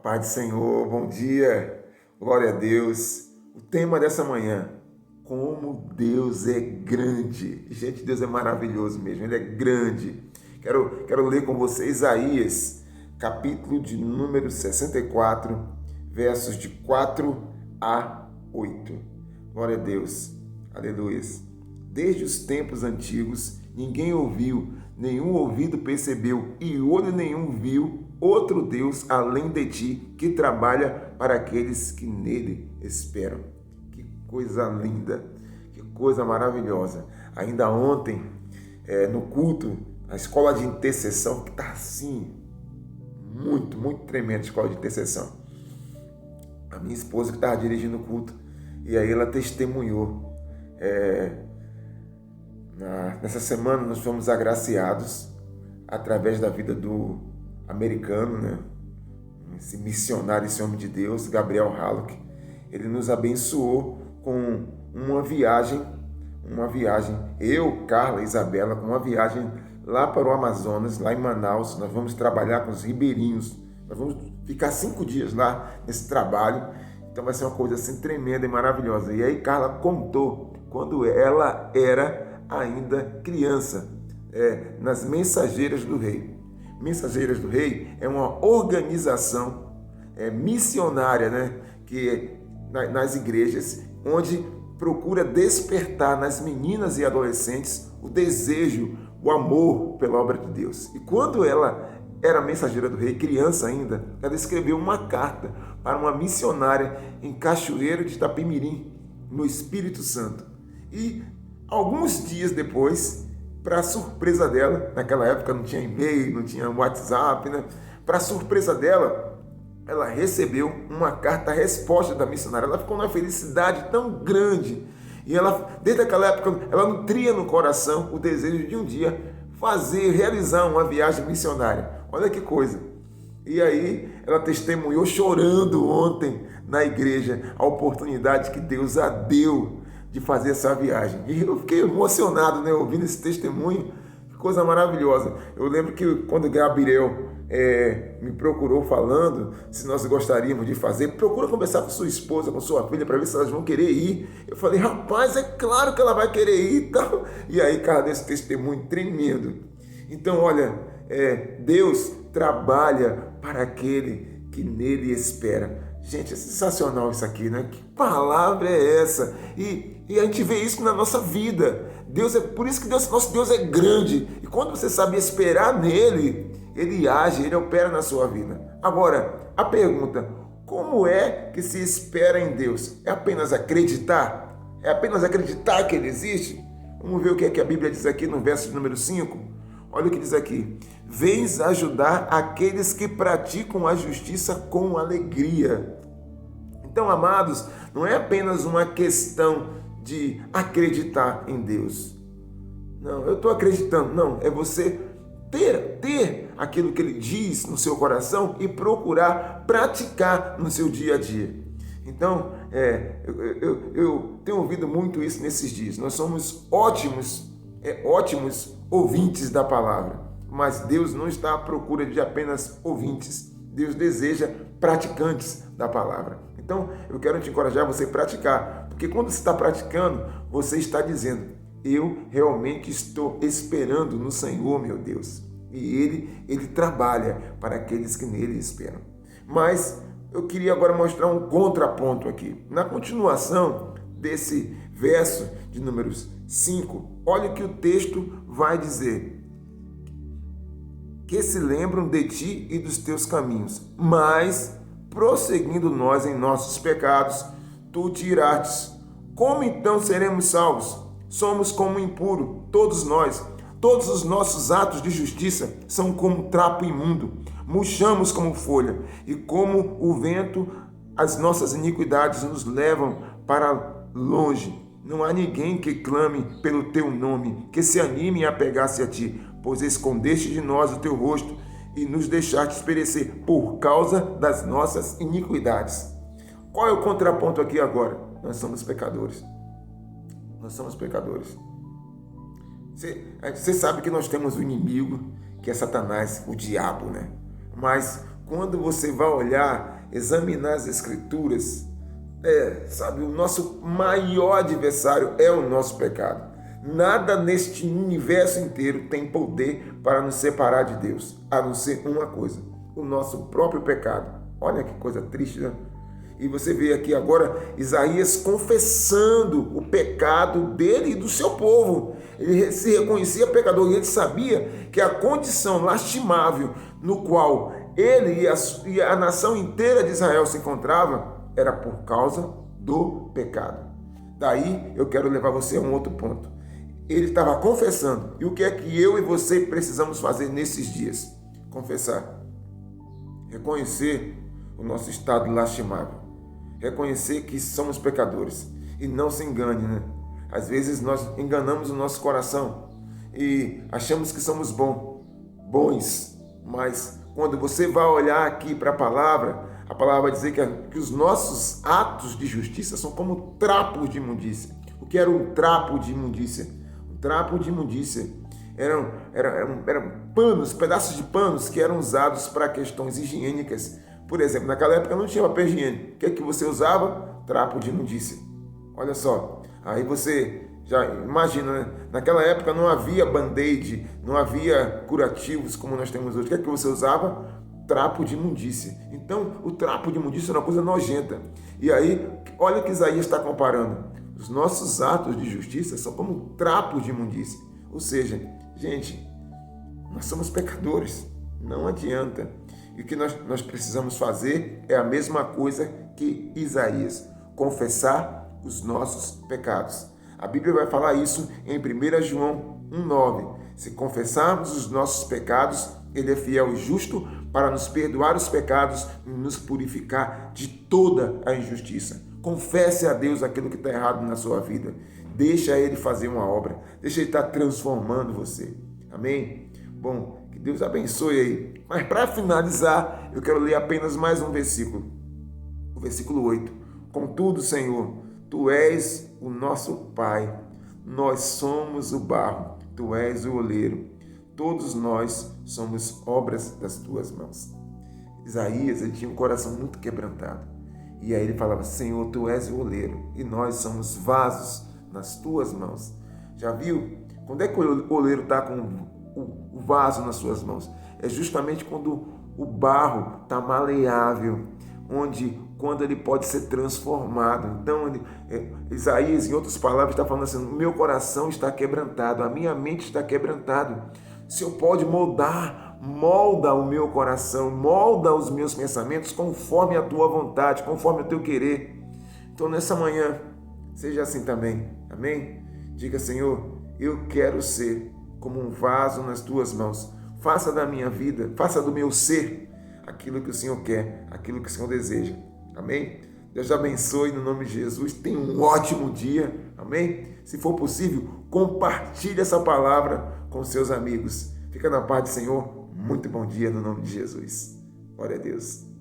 Paz do Senhor, bom dia, glória a Deus. O tema dessa manhã, como Deus é grande. Gente, Deus é maravilhoso mesmo, Ele é grande. Quero ler com você Isaías, capítulo de número 64, versos de 4 a 8. Glória a Deus, aleluia. Desde os tempos antigos, ninguém ouviu, nenhum ouvido percebeu e olho nenhum viu outro Deus além de ti, que trabalha para aqueles que nele esperam. Que coisa linda, que coisa maravilhosa. Ainda ontem, no culto, a escola de intercessão, que está assim, muito tremenda a escola de intercessão. A minha esposa que estava dirigindo o culto, e aí ela testemunhou. Nessa semana nós fomos agraciados através da vida do americano, né? Esse missionário, esse homem de Deus, Gabriel Hallock. Ele nos abençoou com uma viagem, eu, Carla e Isabela, com uma viagem lá para o Amazonas, lá em Manaus. Nós vamos trabalhar com os ribeirinhos, nós vamos ficar 5 dias lá nesse trabalho, então vai ser uma coisa assim tremenda e maravilhosa. E aí Carla contou quando ela era ainda criança, nas Mensageiras do Rei. Mensageiras do Rei é uma organização missionária, né, que nas igrejas, onde procura despertar nas meninas e adolescentes o desejo, o amor pela obra de Deus. E quando ela era mensageira do Rei, criança ainda, ela escreveu uma carta para uma missionária em Cachoeiro de Itapemirim, no Espírito Santo. E alguns dias depois, para surpresa dela, naquela época não tinha e-mail, não tinha WhatsApp, né? Para surpresa dela, ela recebeu uma carta-resposta da missionária. Ela ficou numa felicidade tão grande. E ela, desde aquela época, ela nutria no coração o desejo de um dia realizar uma viagem missionária. Olha que coisa. E aí ela testemunhou chorando ontem na igreja a oportunidade que Deus a deu de fazer essa viagem. E eu fiquei emocionado, né, ouvindo esse testemunho. Que coisa maravilhosa. Eu lembro que quando Gabriel me procurou falando se nós gostaríamos de fazer, procura conversar com sua esposa, com sua filha, para ver se elas vão querer ir. Eu falei, rapaz, é claro que ela vai querer ir e tal. E aí, cara, desse testemunho tremendo. Então, olha, Deus trabalha para aquele que nele espera. Gente, é sensacional isso aqui, né? Que palavra é essa? E a gente vê isso na nossa vida. Por isso que nosso Deus é grande. E quando você sabe esperar nele, ele age, ele opera na sua vida. Agora, a pergunta, como é que se espera em Deus? É apenas acreditar? É apenas acreditar que ele existe? Vamos ver o que é que a Bíblia diz aqui no verso número 5. Olha o que diz aqui. Vens ajudar aqueles que praticam a justiça com alegria. Então, amados, não é apenas uma questão de acreditar em Deus. Não, eu estou acreditando. Não, é você ter aquilo que ele diz no seu coração e procurar praticar no seu dia a dia. Então, eu tenho ouvido muito isso nesses dias. Nós somos ótimos ouvintes da palavra, mas Deus não está à procura de apenas ouvintes. Deus deseja praticantes da palavra. Então, eu quero te encorajar a você praticar, porque quando você está praticando, você está dizendo, eu realmente estou esperando no Senhor, meu Deus. E Ele trabalha para aqueles que nele esperam. Mas eu queria agora mostrar um contraponto aqui. Na continuação desse verso de números 5, olha o que o texto vai dizer. Que se lembram de ti e dos teus caminhos, mas, prosseguindo nós em nossos pecados, tu te irastes. Como então seremos salvos? Somos como impuro, todos nós. Todos os nossos atos de justiça são como trapo imundo. Murchamos como folha, e como o vento, as nossas iniquidades nos levam para longe. Não há ninguém que clame pelo teu nome, que se anime a apegar-se a ti, pois escondeste de nós o teu rosto e nos deixaste perecer por causa das nossas iniquidades. Qual é o contraponto aqui agora? Nós somos pecadores. Nós somos pecadores. Você sabe que nós temos um inimigo, que é Satanás, o diabo, né? Mas quando você vai olhar, examinar as Escrituras, o nosso maior adversário é o nosso pecado. Nada neste universo inteiro tem poder para nos separar de Deus, a não ser uma coisa: o nosso próprio pecado. Olha que coisa triste, né? E você vê aqui agora Isaías confessando o pecado dele e do seu povo. Ele se reconhecia pecador e ele sabia que a condição lastimável no qual ele e a nação inteira de Israel se encontrava era por causa do pecado. Daí eu quero levar você a um outro ponto. Ele estava confessando. E o que é que eu e você precisamos fazer nesses dias? Confessar. Reconhecer o nosso estado lastimável. Reconhecer que somos pecadores. E não se engane, né? Às vezes nós enganamos o nosso coração e achamos que somos bons. Mas quando você vai olhar aqui para a palavra vai dizer que os nossos atos de justiça são como trapos de imundícia. O que era um trapo de imundícia? Um trapo de imundícia eram panos, pedaços de panos que eram usados para questões higiênicas. Por exemplo, naquela época não tinha papel higiênico. O que é que você usava? Trapo de imundícia. Olha só, aí você já imagina, né? Naquela época não havia band-aid, não havia curativos como nós temos hoje. O que é que você usava? Trapo de imundícia. Então, o trapo de imundícia é uma coisa nojenta. E aí, olha que Isaías está comparando. Os nossos atos de justiça são como trapos de imundícia. Ou seja, gente, nós somos pecadores. Não adianta. E o que nós precisamos fazer é a mesma coisa que Isaías: confessar os nossos pecados. A Bíblia vai falar isso em 1 João 1,9. Se confessarmos os nossos pecados, Ele é fiel e justo para nos perdoar os pecados e nos purificar de toda a injustiça. Confesse a Deus aquilo que está errado na sua vida. Deixa Ele fazer uma obra. Deixa Ele estar transformando você. Amém? Bom, que Deus abençoe aí. Mas para finalizar, eu quero ler apenas mais um versículo. O versículo 8. Contudo, Senhor, Tu és o nosso Pai. Nós somos o barro. Tu és o oleiro. Todos nós somos obras das Tuas mãos. Isaías, ele tinha um coração muito quebrantado. E aí ele falava: Senhor, Tu és o oleiro e nós somos vasos nas Tuas mãos. Já viu? Quando é que o oleiro está com o vaso nas suas mãos? É justamente quando o barro está maleável, quando ele pode ser transformado. Então, Isaías, em outras palavras, está falando assim: o meu coração está quebrantado, a minha mente está quebrantada. O Senhor pode molda o meu coração, molda os meus pensamentos conforme a Tua vontade, conforme o Teu querer. Então, nessa manhã, seja assim também. Amém? Diga: Senhor, eu quero ser como um vaso nas Tuas mãos. Faça da minha vida, faça do meu ser aquilo que o Senhor quer, aquilo que o Senhor deseja. Amém? Deus te abençoe no nome de Jesus. Tenha um ótimo dia. Amém? Se for possível, compartilhe essa palavra com seus amigos. Fica na paz do Senhor. Muito bom dia no nome de Jesus. Glória a Deus.